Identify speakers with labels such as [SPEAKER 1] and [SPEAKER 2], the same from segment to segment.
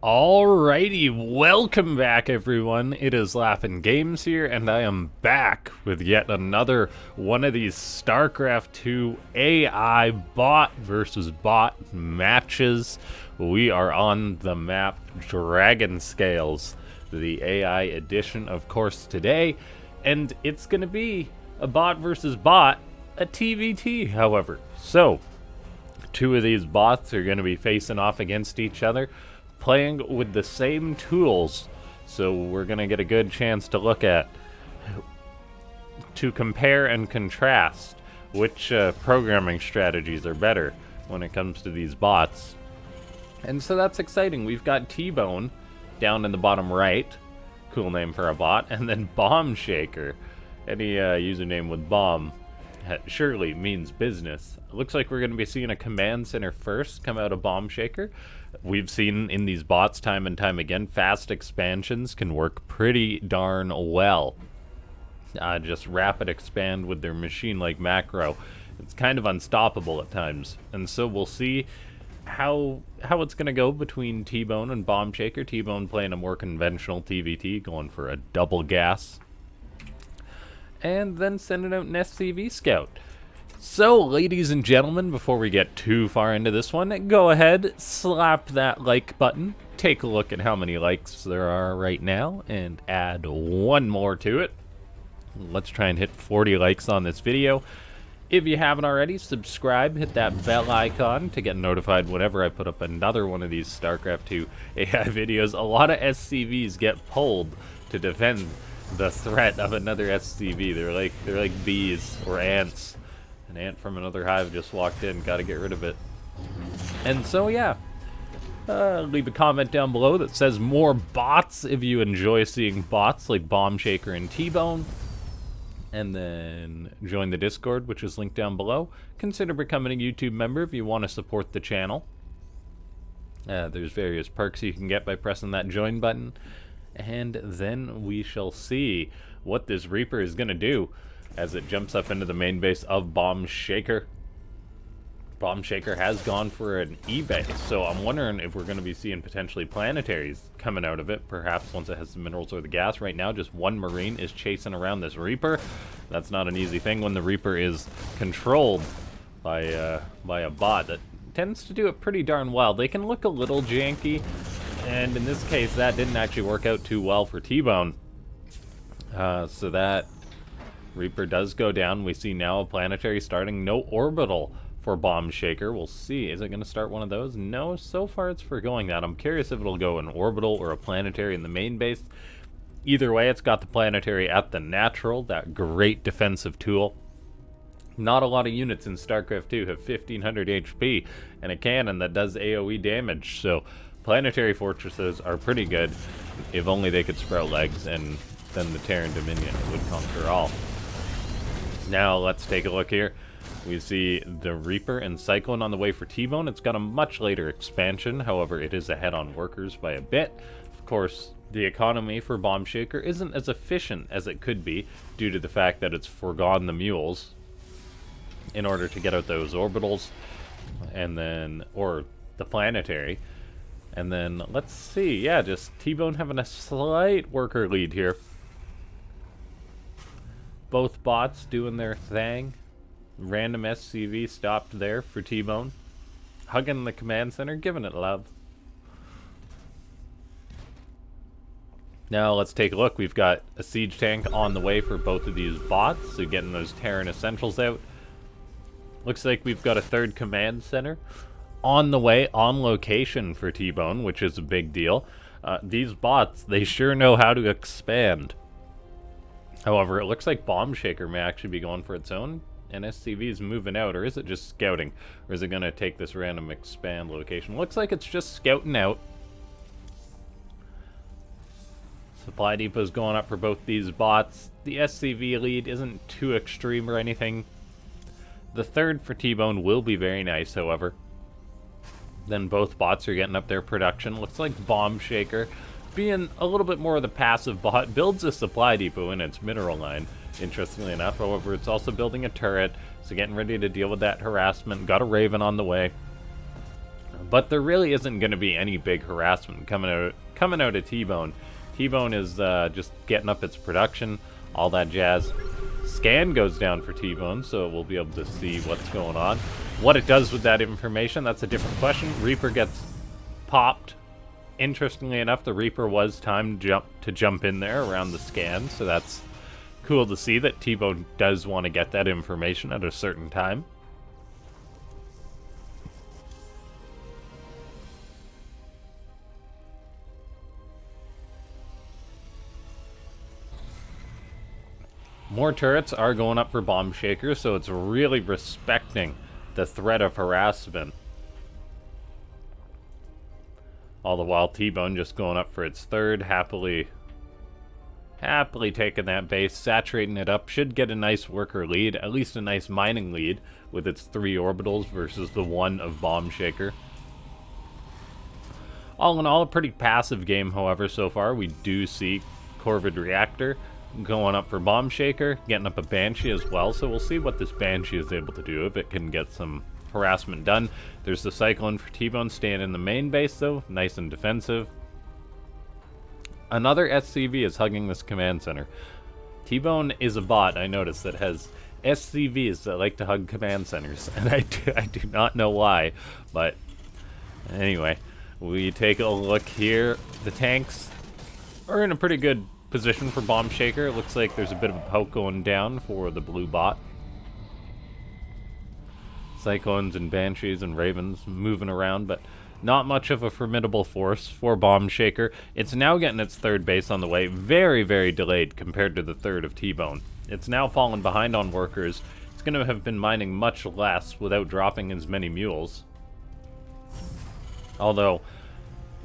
[SPEAKER 1] Alrighty, welcome back everyone. It is LaughNgamez here, and I am back with yet another one of these Starcraft 2 AI bot versus bot matches. We are on the map Dragon Scales, the AI edition, of course, today, and it's gonna be a bot versus bot, a TVT, however. So, two of these bots are gonna be facing off against each other, playing with the same tools, so we're gonna get a good chance to look at, to compare and contrast which programming strategies are better when it comes to these bots. And so that's exciting. We've got T-Bone down in the bottom right, cool name for a bot, and then Bombshaker. Any username with bomb surely means business. It looks like we're going to be seeing a command center first come out of Bombshaker. We've seen in these bots time and time again, fast expansions can work pretty darn well. Just rapid expand with their machine-like macro. It's kind of unstoppable at times. And so we'll see how it's going to go between T-Bone and Bombshaker. T-Bone playing a more conventional TVT, going for a double gas, and then sending out an SCV scout. So, ladies and gentlemen, before we get too far into this one, go ahead, slap that like button, take a look at how many likes there are right now, and add one more to it. Let's try and hit 40 likes on this video. If you haven't already, subscribe, hit that bell icon to get notified whenever I put up another one of these StarCraft 2 AI videos. A lot of SCVs get pulled to defend the threat of another SCV. They're like bees or ants. An ant from another hive just walked in, gotta get rid of it. And so yeah, leave a comment down below that says more bots if you enjoy seeing bots like Bombshaker and T-Bone. And then join the Discord, which is linked down below. Consider becoming a YouTube member if you want to support the channel. There's various perks you can get by pressing that join button. And then we shall see what this Reaper is going to do as it jumps up into the main base of Bombshaker. Bombshaker has gone for an E-base, so I'm wondering if we're going to be seeing potentially planetaries coming out of it, perhaps once it has the minerals or the gas. Right now, just one Marine is chasing around this Reaper. That's not an easy thing when the Reaper is controlled by a bot that tends to do it pretty darn well. They can look a little janky, and in this case, that didn't actually work out too well for T-Bone. So that Reaper does go down. We see now a planetary starting. No orbital for Bombshaker. We'll see. Is it going to start one of those? No, so far it's forgoing that. I'm curious if it'll go an orbital or a planetary in the main base. Either way, it's got the planetary at the natural, that great defensive tool. Not a lot of units in StarCraft 2 have 1500 HP and a cannon that does AoE damage, so planetary fortresses are pretty good. If only they could sprout legs, and then the Terran Dominion would conquer all. Now let's take a look here. We see the Reaper and Cyclone on the way for T-Bone. It's got a much later expansion, however it is ahead on workers by a bit. Of course, the economy for Bombshaker isn't as efficient as it could be due to the fact that it's forgone the mules in order to get out those orbitals, and then, or the planetary. And then, let's see, yeah, just T-Bone having a slight worker lead here. Both bots doing their thing. Random SCV stopped there for T-Bone. Hugging the command center, giving it love. Now let's take a look. We've got a siege tank on the way for both of these bots, so getting those Terran Essentials out. Looks like we've got a third command center on the way, on location for T-Bone, which is a big deal. These bots, they sure know how to expand. However, it looks like Bombshaker may actually be going for its own, and SCV is moving out, or is it just scouting? Or is it going to take this random expand location? Looks like it's just scouting out. Supply depot's going up for both these bots. The SCV lead isn't too extreme or anything. The third for T-Bone will be very nice, however. Then both bots are getting up their production. Looks like Bombshaker, being a little bit more of the passive bot, builds a supply depot in its mineral line, interestingly enough. However, it's also building a turret, so getting ready to deal with that harassment. Got a Raven on the way. But there really isn't going to be any big harassment coming out of T-Bone. T-Bone is just getting up its production, all that jazz. Scan goes down for T-Bone, so we'll be able to see what's going on. What it does with that information, that's a different question. Reaper gets popped. Interestingly enough, the Reaper was timed to jump in there around the scan, so that's cool to see that T-Bone does want to get that information at a certain time. More turrets are going up for Bombshaker, so it's really respecting the threat of harassment. All the while, T-Bone just going up for its third, happily taking that base, saturating it up. Should get a nice worker lead, at least a nice mining lead, with its 3 orbitals versus the 1 of Bombshaker. All in all, a pretty passive game, however, so far. We do see Corvid Reactor going up for Bombshaker, getting up a Banshee as well, so we'll see what this Banshee is able to do, if it can get some harassment done. There's the Cyclone for T-Bone staying in the main base, though, nice and defensive. Another SCV is hugging this command center. T-Bone is a bot, I noticed, that has SCVs that like to hug command centers, and I do not know why, but anyway, we take a look here. The tanks are in a pretty good position for Bombshaker. It looks like there's a bit of a poke going down for the blue bot. Cyclones and Banshees and Ravens moving around, but not much of a formidable force for Bombshaker. It's now getting its 3rd base on the way. Very, very delayed compared to the 3rd of T-Bone. It's now fallen behind on workers. It's going to have been mining much less without dropping as many mules. Although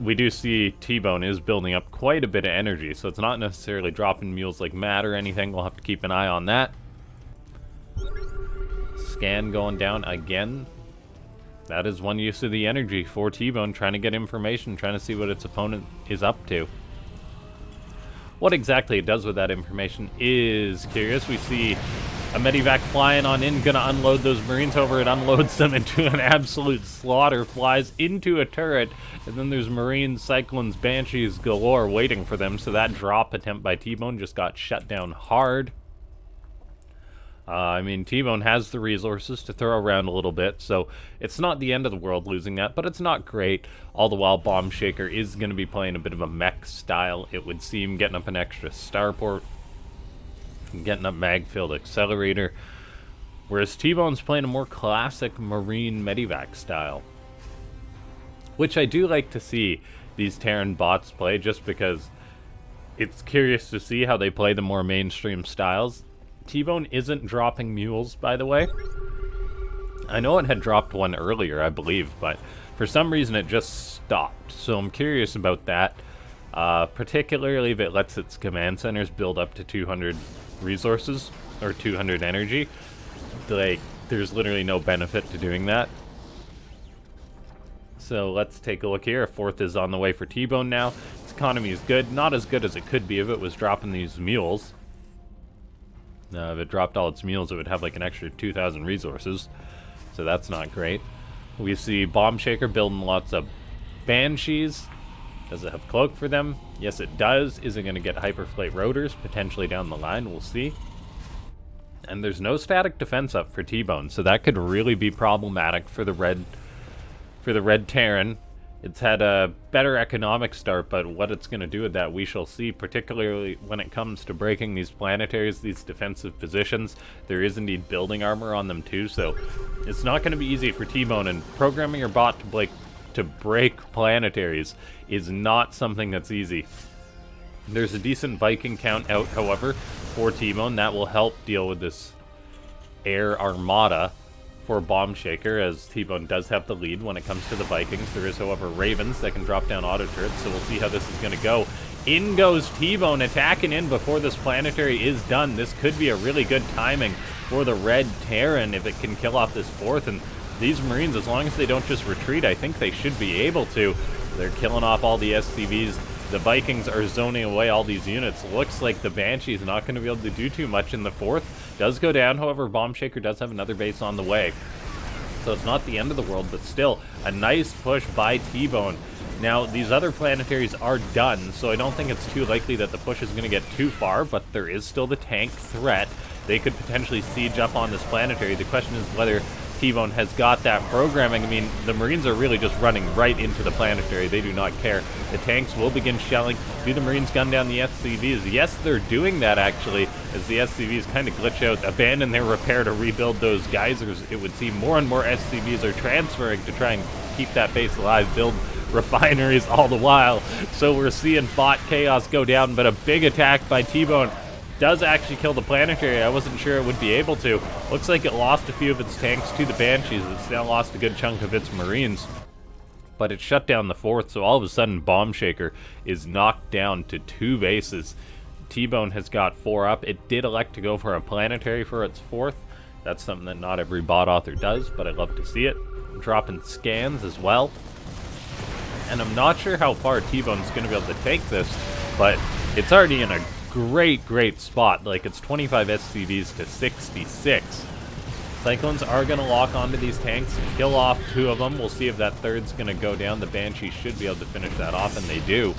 [SPEAKER 1] we do see T-Bone is building up quite a bit of energy, so it's not necessarily dropping mules like mad or anything. We'll have to keep an eye on that. Scan going down again. That is one use of the energy for T-Bone, trying to get information, trying to see what its opponent is up to. What exactly it does with that information is curious. We see a Medivac flying on in, gonna unload those Marines. Over, it unloads them into an absolute slaughter, flies into a turret, and then there's Marines, Cyclones, Banshees galore waiting for them, so that drop attempt by T-Bone just got shut down hard. I mean, T-Bone has the resources to throw around a little bit, so it's not the end of the world losing that, but it's not great. All the while, Bombshaker is going to be playing a bit of a mech style, it would seem, getting up an extra starport, getting up Magfield Accelerator, whereas T-Bone's playing a more classic Marine Medivac style, which I do like to see these Terran bots play, just because it's curious to see how they play the more mainstream styles. T-Bone isn't dropping mules, by the way. I know it had dropped one earlier, I believe, but for some reason it just stopped. So I'm curious about that, particularly if it lets its command centers build up to 200 resources, or 200 energy. Like, there's literally no benefit to doing that. So let's take a look here. A 4th is on the way for T-Bone now. Its economy is good. Not as good as it could be if it was dropping these mules. If it dropped all its mules, it would have like an extra 2,000 resources. So that's not great. We see Bombshaker building lots of Banshees. Does it have Cloak for them? Yes, it does. Is it going to get Hyperflight Rotors? Potentially down the line. We'll see. And there's no static defense up for T-Bone, so that could really be problematic for the red Terran. It's had a better economic start, but what it's going to do with that, we shall see, particularly when it comes to breaking these planetaries, these defensive positions. There is indeed building armor on them too, so it's not going to be easy for T-Bone, and programming your bot to break planetaries is not something that's easy. There's a decent Viking count out, however, for T-Bone. That will help deal with this air armada for Bombshaker, as T-Bone does have the lead when it comes to the Vikings. There is, however, Ravens that can drop down auto turrets, so we'll see how this is going to go. In goes T-Bone, attacking in before this planetary is done. This could be a really good timing for the red Terran if it can kill off this 4th, and these Marines, as long as they don't just retreat, I think they should be able to. They're killing off all the SCVs. The Vikings are zoning away all these units. Looks like the Banshee is not going to be able to do too much in the 4th. Does go down, however, Bombshaker does have another base on the way. so it's not the end of the world, but still a nice push by T-Bone. Now, these other planetaries are done, so I don't think it's too likely that the push is going to get too far, but there is still the tank threat. They could potentially siege up on this planetary. The question is whether T-Bone has got that programming. I mean, the Marines are really just running right into the planetary. They do not care. The tanks will begin shelling. Do the Marines gun down the SCVs? Yes, they're doing that, actually, as the SCVs kind of glitch out, abandon their repair to rebuild those geysers. It would seem more and more SCVs are transferring to try and keep that base alive, build refineries all the while. So we're seeing bot chaos go down, but a big attack by T-Bone does actually kill the planetary. I wasn't sure it would be able to. Looks like it lost a few of its tanks to the Banshees. It's now lost a good chunk of its Marines. But it shut down the 4th, so all of a sudden Bombshaker is knocked down to 2 bases. T-Bone has got 4 up. It did elect to go for a planetary for its 4th. That's something that not every bot author does, but I love to see it. Dropping scans as well. And I'm not sure how far T-Bone's going to be able to take this, but it's already in a great spot. Like, it's 25 SCVs to 66. Cyclones are going to lock onto these tanks, kill off 2 of them. We'll see if that 3rd's going to go down. The Banshee should be able to finish that off, and they do.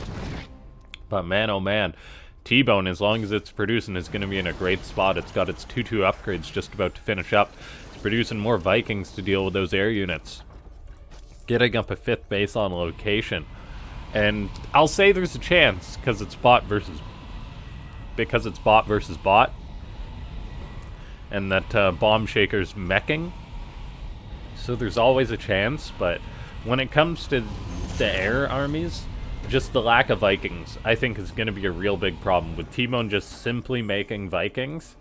[SPEAKER 1] But man, oh man, T-Bone, as long as it's producing, is going to be in a great spot. It's got its 2-2 upgrades just about to finish up. It's producing more Vikings to deal with those air units. Getting up a 5th base on location. And I'll say there's a chance, because it's bot versus bot. And that Bombshaker's meching. So there's always a chance, but when it comes to the air armies, just the lack of Vikings, I think, is going to be a real big problem. With T-Bone just simply making Vikings,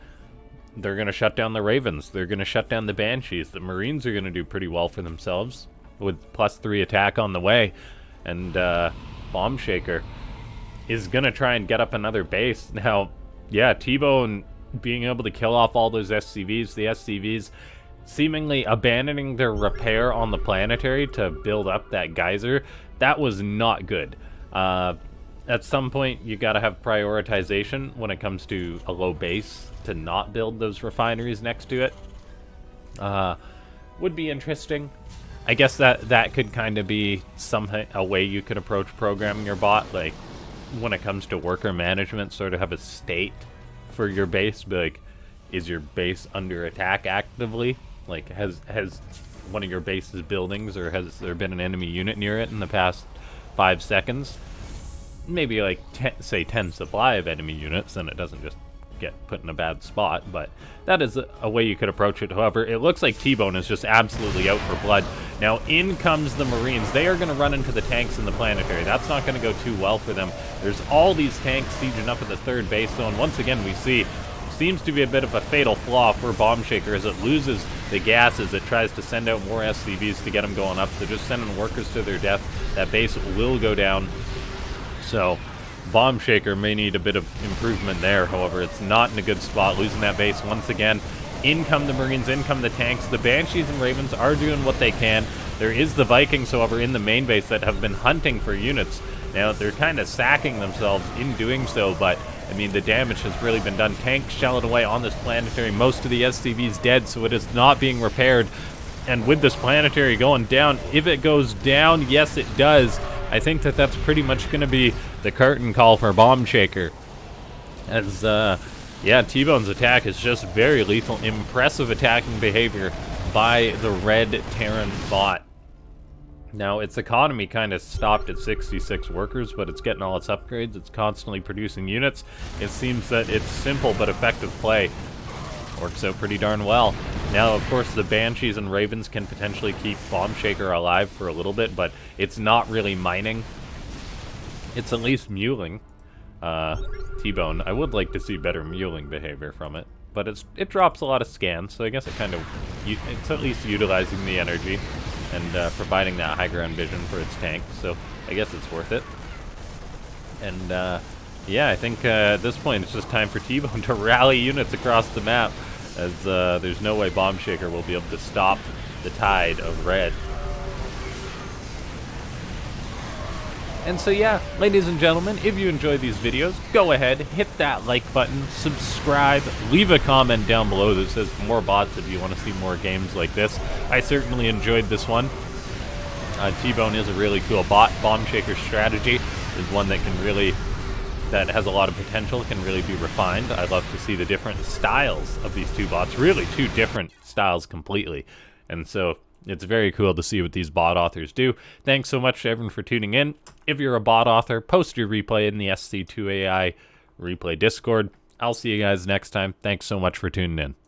[SPEAKER 1] they're going to shut down the Ravens. They're going to shut down the Banshees. The Marines are going to do pretty well for themselves, with +3 attack on the way. And Bombshaker is going to try and get up another base. Now, yeah, T-Bone being able to kill off all those SCVs, the SCVs seemingly abandoning their repair on the planetary to build up that geyser, that was not good. At some point, you got to have prioritization when it comes to a low base to not build those refineries next to it. Would be interesting. I guess that could kind of be a way you could approach programming your bot, like when it comes to worker management, sort of have a state for your base. Be like, is your base under attack actively? Like, has one of your base's buildings, or has there been an enemy unit near it in the past 5 seconds? Maybe like say 10 supply of enemy units, then it doesn't just get put in a bad spot. But that is a way you could approach it. However, it looks like T-Bone is just absolutely out for blood. Now in comes the Marines. They are going to run into the tanks in the planetary. That's not going to go too well for them. There's all these tanks sieging up at the 3rd base zone. Once again, we see seems to be a bit of a fatal flaw for Bombshaker as it loses the gases. It tries to send out more SCVs to get them going up. So just sending workers to their death. That base will go down. So Bombshaker may need a bit of improvement there. However, it's not in a good spot. Losing that base once again. In come the Marines, in come the tanks. The Banshees and Ravens are doing what they can. There is the Vikings, however, in the main base that have been hunting for units. Now, they're kind of sacking themselves in doing so, but, I mean, the damage has really been done. Tanks shelling away on this planetary. Most of the SCV's dead, so it is not being repaired. And with this planetary going down, if it goes down, yes, it does. I think that's pretty much going to be the curtain call for Bombshaker. As, yeah, T-Bone's attack is just very lethal. Impressive attacking behavior by the red Terran bot. Now, its economy kind of stopped at 66 workers, but it's getting all its upgrades. It's constantly producing units. It seems that its simple but effective play works out pretty darn well. Now, of course, the Banshees and Ravens can potentially keep Bombshaker alive for a little bit, but it's not really mining. It's at least muling. T-Bone, I would like to see better muling behavior from it, but it drops a lot of scans, so I guess it's at least utilizing the energy and providing that high ground vision for its tank, so I guess it's worth it. And yeah, I think at this point it's just time for T-Bone to rally units across the map, as there's no way Bombshaker will be able to stop the tide of red. And so yeah, ladies and gentlemen, if you enjoy these videos, go ahead, hit that like button, subscribe, leave a comment down below that says more bots if you want to see more games like this. I certainly enjoyed this one. T-Bone is a really cool bot. Bombshaker strategy is one that has a lot of potential, can really be refined. I'd love to see the different styles of these two bots, really two different styles completely. And so it's very cool to see what these bot authors do. Thanks so much to everyone for tuning in. If you're a bot author, post your replay in the SC2AI replay Discord. I'll see you guys next time. Thanks so much for tuning in.